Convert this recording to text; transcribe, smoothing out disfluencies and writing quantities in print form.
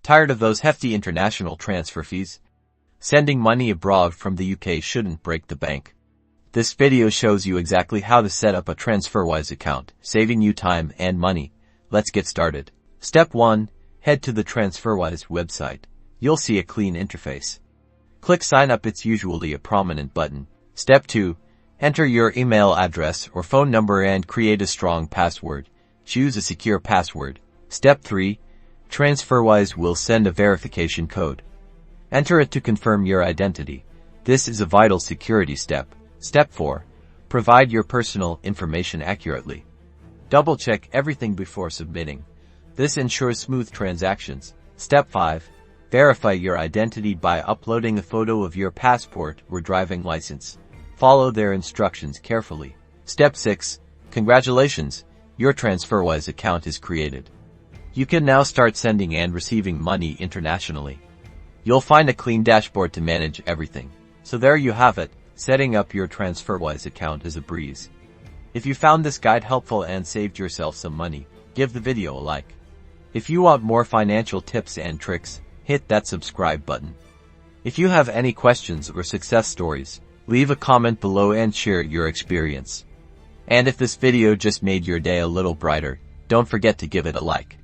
Tired of those hefty international transfer fees? Sending money abroad from the UK shouldn't break the bank. This video shows you exactly how to set up a Transferwise account, saving you time and money. Let's get started. Step 1. Head to the Transferwise website. You'll see a clean interface. Click Sign Up. It's usually a prominent button. Step 2. Enter your email address or phone number and create a strong password. Choose a secure password. Step 3. Transferwise will send a verification code. Enter it to confirm your identity. This is a vital security step. Step 4. Provide your personal information accurately. Double-check everything before submitting. This ensures smooth transactions. Step 5. Verify your identity by uploading a photo of your passport or driving license. Follow their instructions carefully. Step 6. Congratulations! Your Transferwise account is created. You can now start sending and receiving money internationally. You'll find a clean dashboard to manage everything. So there you have it. Setting up your Transferwise account is a breeze. If you found this guide helpful and saved yourself some money, give the video a like. If you want more financial tips and tricks, hit that subscribe button. If you have any questions or success stories, leave a comment below and share your experience. And if this video just made your day a little brighter, don't forget to give it a like.